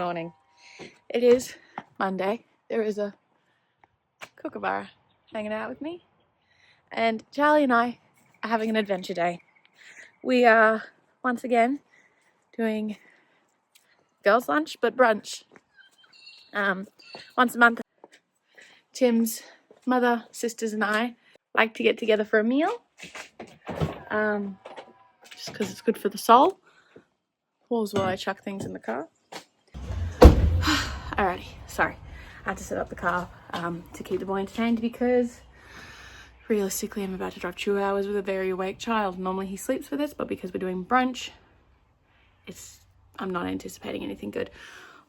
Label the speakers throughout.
Speaker 1: morning. It is Monday. There is a kookaburra hanging out with me, and Charlie and I are having an adventure day. We are once again doing girls' lunch, but brunch. Once a month, Tim's mother, sisters, and I like to get together for a meal, just because it's good for the soul. Pause while I chuck things in the car. Alrighty, sorry. I had to set up the car to keep the boy entertained because realistically I'm about to drive 2 hours with a very awake child. Normally he sleeps for this, but because we're doing brunch, I'm not anticipating anything good.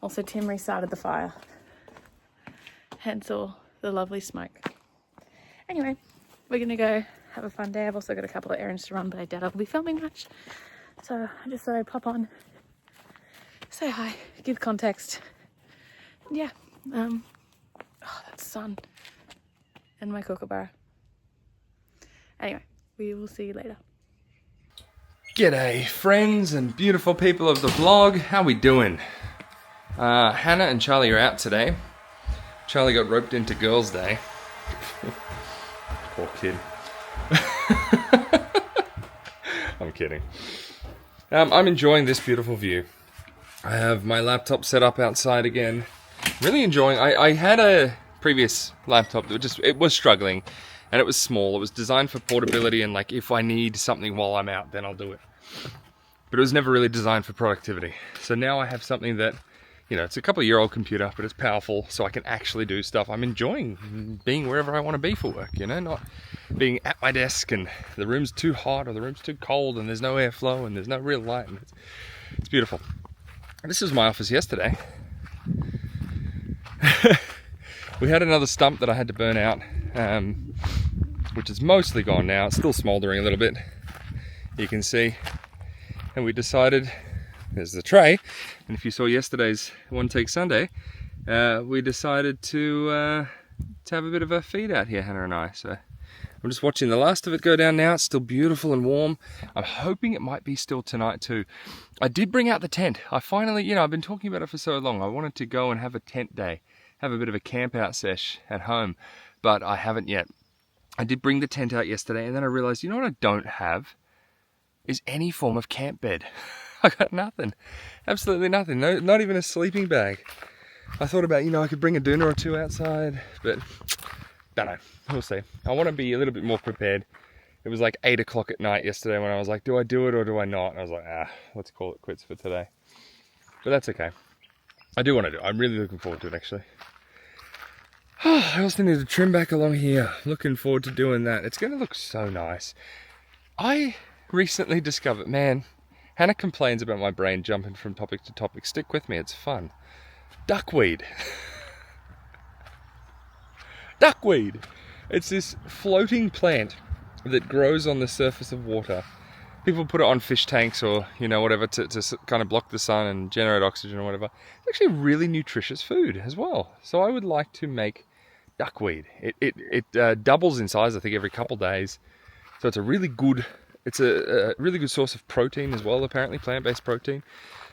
Speaker 1: Also, Tim restarted the fire, hence all the lovely smoke. Anyway, we're gonna go have a fun day. I've also got a couple of errands to run, but I doubt I'll be filming much. So I just thought I'd pop on, say hi, give context. Yeah, that's sun and my kookaburra. Anyway, we will see you later.
Speaker 2: G'day friends and beautiful people of the vlog, how we doing? Hannah and Charlie are out today. Charlie got roped into Girls' Day. Poor kid. I'm kidding. I'm enjoying this beautiful view. I have my laptop set up outside again. Really enjoying. I had a previous laptop that it was struggling, and it was small. It was designed for portability and like if I need something while I'm out, then I'll do it. But it was never really designed for productivity. So now I have something that, you know, it's a couple-year-old computer, but it's powerful, so I can actually do stuff. I'm enjoying being wherever I want to be for work, you know, not being at my desk and the room's too hot or the room's too cold and there's no airflow and there's no real light. And it's beautiful. This was my office yesterday. We had another stump that I had to burn out, which is mostly gone now. It's still smouldering a little bit, you can see. And we decided, there's the tray, and if you saw yesterday's One Take Sunday, we decided to have a bit of a feed out here, Hannah and I. So I'm just watching the last of it go down now. It's still beautiful and warm. I'm hoping it might be still tonight too. I did bring out the tent. I finally, you know, I've been talking about it for so long. I wanted to go and have a tent day, have a bit of a camp out sesh at home, but I haven't yet. I did bring the tent out yesterday, and then I realized, you know what I don't have? Is any form of camp bed. I got nothing. Absolutely nothing. No, not even a sleeping bag. I thought about, you know, I could bring a doona or two outside, but don't know. We'll see. I want to be a little bit more prepared. It was like 8 o'clock at night yesterday when I was like, do I do it or do I not? And I was like, let's call it quits for today. But that's okay. I do want to do it. I'm really looking forward to it, actually. I also need to trim back along here. Looking forward to doing that. It's going to look so nice. I recently discovered, man, Hannah complains about my brain jumping from topic to topic. Stick with me, it's fun. Duckweed. Duckweed. It's this floating plant that grows on the surface of water. People put it on fish tanks or, you know, whatever to kind of block the sun and generate oxygen or whatever. It's actually really nutritious food as well. So I would like to make duckweed. It doubles in size, I think, every couple days. So it's a really good source of protein as well, apparently, plant-based protein.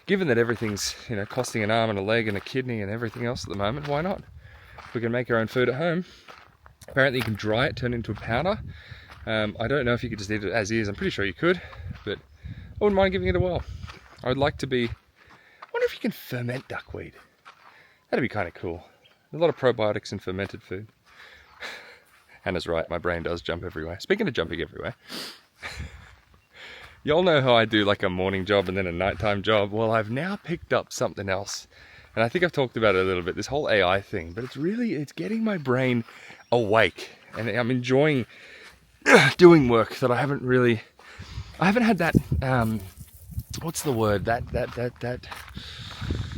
Speaker 2: Given that everything's, you know, costing an arm and a leg and a kidney and everything else at the moment, why not? We can make our own food at home. Apparently you can dry it, turn it into a powder. I don't know if you could just eat it as is. I'm pretty sure you could, but I wouldn't mind giving it a whirl. I would like to I wonder if you can ferment duckweed. That'd be kind of cool. There's a lot of probiotics in fermented food. Hannah's right, my brain does jump everywhere. Speaking of jumping everywhere, y'all know how I do like a morning job and then a nighttime job. Well, I've now picked up something else. And I think I've talked about it a little bit, this whole AI thing, but it's getting my brain awake. And I'm enjoying doing work that I haven't had that, what's the word? That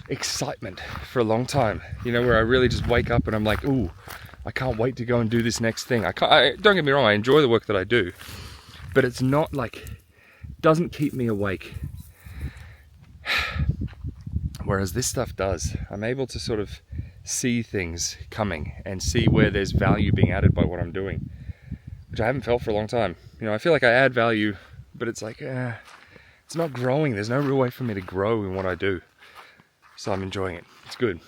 Speaker 2: excitement for a long time. You know, where I really just wake up and I'm like, ooh, I can't wait to go and do this next thing. Don't get me wrong, I enjoy the work that I do, but it's not like, doesn't keep me awake. Whereas this stuff does. I'm able to sort of see things coming and see where there's value being added by what I'm doing, which I haven't felt for a long time. You know, I feel like I add value, but it's like, it's not growing. There's no real way for me to grow in what I do. So I'm enjoying it. It's good.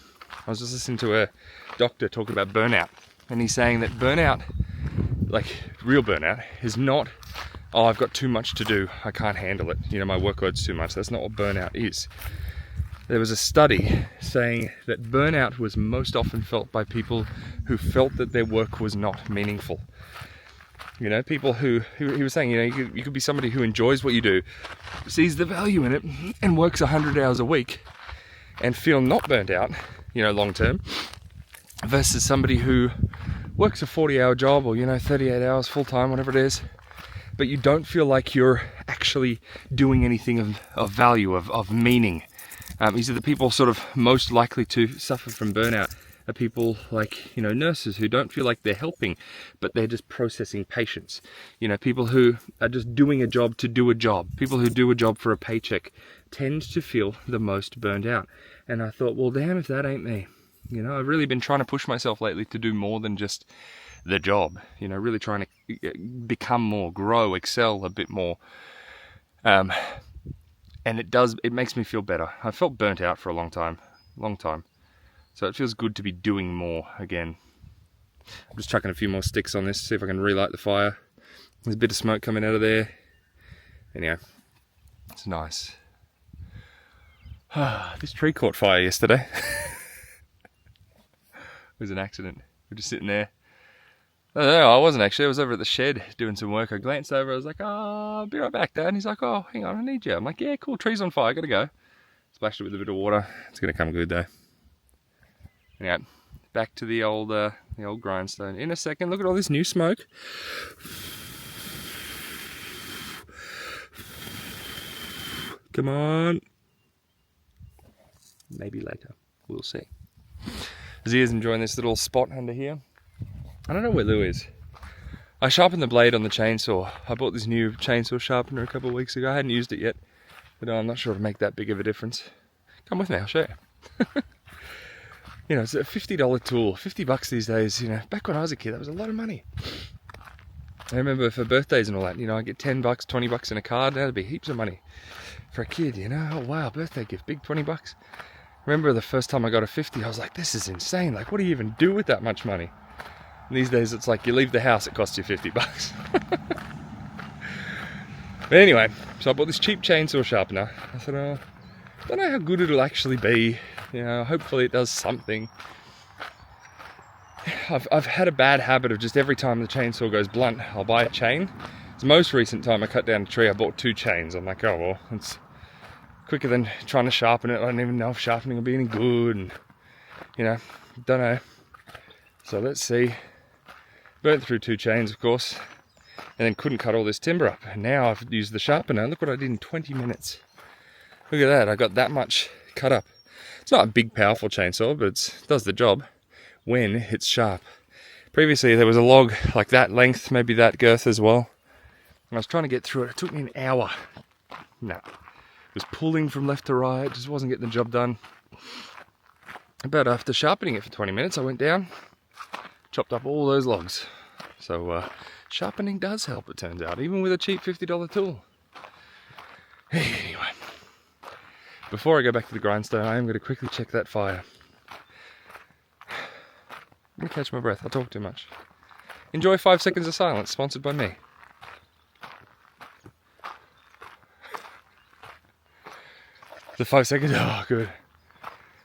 Speaker 2: I was just listening to a doctor talk about burnout, and he's saying that burnout, like real burnout, is not, oh, I've got too much to do, I can't handle it, you know, my workload's too much. That's not what burnout is. There was a study saying that burnout was most often felt by people who felt that their work was not meaningful. You know, people who he was saying, you know, you could be somebody who enjoys what you do, sees the value in it, and works 100 hours a week and feel not burnt out, you know, long term, versus somebody who works a 40-hour job, or, you know, 38 hours full time, whatever it is, but you don't feel like you're actually doing anything of value, of meaning. These are the people sort of most likely to suffer from burnout. Are people like, you know, nurses who don't feel like they're helping, but they're just processing patients. You know, people who are just doing a job to do a job. People who do a job for a paycheck tend to feel the most burned out. And I thought, well, damn if that ain't me. You know, I've really been trying to push myself lately to do more than just the job. You know, really trying to become more, grow, excel a bit more. And it makes me feel better. I felt burnt out for a long time. So it feels good to be doing more again. I'm just chucking a few more sticks on this, see if I can relight the fire. There's a bit of smoke coming out of there. Anyhow, it's nice. This tree caught fire yesterday. It was an accident. We're just sitting there. No, I wasn't actually. I was over at the shed doing some work. I glanced over. I was like, oh, I'll be right back, Dad. And he's like, oh, hang on, I need you. I'm like, yeah, cool. Tree's on fire. Gotta go. Splashed it with a bit of water. It's gonna come good though. Yeah, back to the old grindstone in a second. Look at all this new smoke. Come on. Maybe later. We'll see. Zia's enjoying this little spot under here. I don't know where Lou is. I sharpened the blade on the chainsaw. I bought this new chainsaw sharpener a couple of weeks ago. I hadn't used it yet, but I'm not sure it'll make that big of a difference. Come with me, I'll show you. You know, it's a $50 tool, $50 these days. You know, back when I was a kid, that was a lot of money. I remember for birthdays and all that, you know, I get $10, $20 in a card. That'd be heaps of money for a kid, you know. Oh wow, birthday gift, big $20. I remember the first time I got a 50, I was like, this is insane. Like, what do you even do with that much money? And these days, it's like you leave the house, it costs you $50. But anyway, so I bought this cheap chainsaw sharpener. I thought, oh, I don't know how good it'll actually be. You know, hopefully it does something. I've had a bad habit of just every time the chainsaw goes blunt, I'll buy a chain. The most recent time I cut down a tree, I bought 2 chains. I'm like, oh well, it's quicker than trying to sharpen it. I don't even know if sharpening will be any good, and you know, don't know. So let's see. Burnt through 2 chains, of course, and then couldn't cut all this timber up. And now I've used the sharpener. Look what I did in 20 minutes. Look at that, I got that much cut up. It's not a big, powerful chainsaw, but it does the job when it's sharp. Previously, there was a log like that length, maybe that girth as well. And I was trying to get through it. It took me an hour. No. It was pulling from left to right, just wasn't getting the job done. But after sharpening it for 20 minutes, I went down, chopped up all those logs. So sharpening does help, it turns out, even with a cheap $50 tool. Anyway. Before I go back to the grindstone, I am going to quickly check that fire. Let me catch my breath, I talk too much. Enjoy 5 seconds of silence, sponsored by me. The 5 seconds, oh good.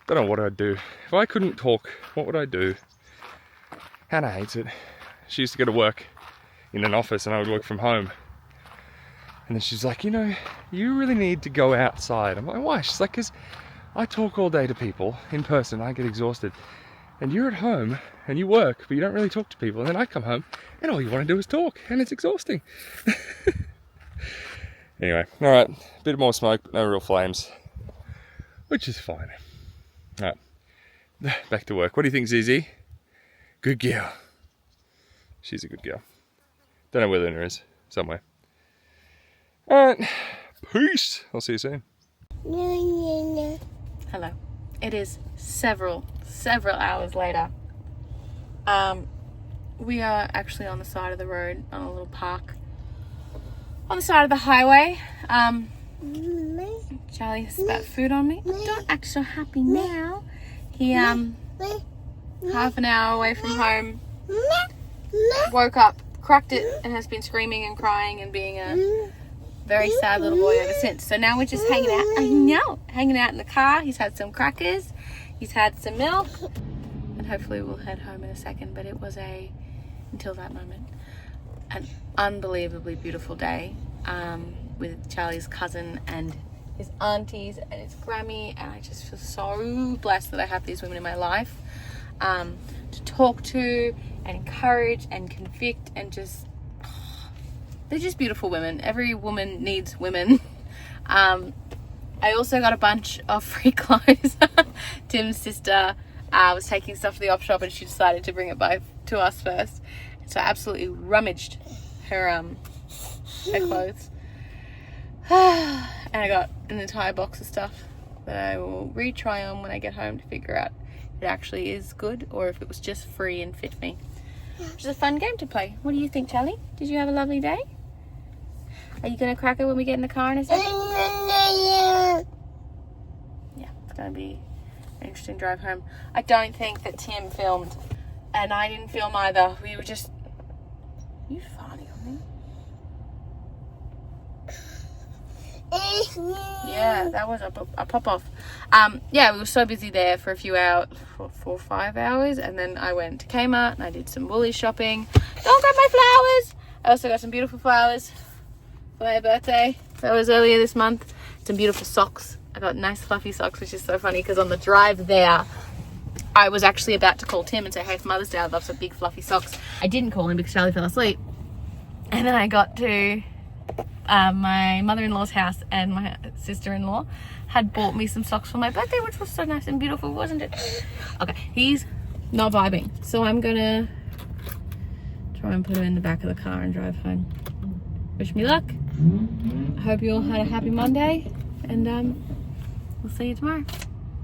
Speaker 2: Don't know what I'd do. If I couldn't talk, what would I do? Hannah hates it. She used to go to work in an office and I would work from home. And then she's like, you know, you really need to go outside. I'm like, why? She's like, because I talk all day to people in person, I get exhausted. And you're at home and you work, but you don't really talk to people. And then I come home and all you want to do is talk, and it's exhausting. Anyway, all right, a bit more smoke, but no real flames, which is fine. All right, back to work. What do you think, Zizi? Good girl. She's a good girl. Don't know where Luna is, somewhere. Alright, peace. I'll see you soon.
Speaker 1: Hello. It is several hours later. We are actually on the side of the road, on a little park on the side of the highway. Charlie has spat food on me. Don't act so happy now. He half an hour away from home, woke up, cracked it, and has been screaming and crying and being a very sad little boy ever since. So now we're just hanging out. I know, hanging out in the car. He's had some crackers, he's had some milk, and hopefully we'll head home in a second. But it was until that moment, an unbelievably beautiful day with Charlie's cousin and his aunties and his Grammy, and I just feel so blessed that I have these women in my life to talk to and encourage and convict, and just they're just beautiful women. Every woman needs women. I also got a bunch of free clothes. Tim's sister was taking stuff to the op shop and she decided to bring it to us first, so I absolutely rummaged her clothes. And I got an entire box of stuff that I will retry on when I get home to figure out if it actually is good or if it was just free and fit me. Which is a fun game to play. What do you think, Charlie? Did you have a lovely day? Are you going to crack it when we get in the car in a second? Yeah, it's going to be an interesting drive home. I don't think that Tim filmed, and I didn't film either. We were just... Are you farting on me? Yeah, that was a pop off. Yeah, we were so busy there for a few hours, 4 or 5 hours, and then I went to Kmart and I did some Woolies shopping. Don't grab my flowers! I also got some beautiful flowers for my birthday. That was earlier this month. Some beautiful socks. I got nice fluffy socks, which is so funny because on the drive there, I was actually about to call Tim and say, hey, for Mother's Day, I'd love some big fluffy socks. I didn't call him because Charlie fell asleep. And then I got to my mother-in-law's house, and my sister-in-law had bought me some socks for my birthday, which was so nice and beautiful, wasn't it? Okay, he's not vibing, so I'm gonna try and put him in the back of the car and drive home. Wish me luck. I hope you all had a happy Monday, and we'll see you tomorrow.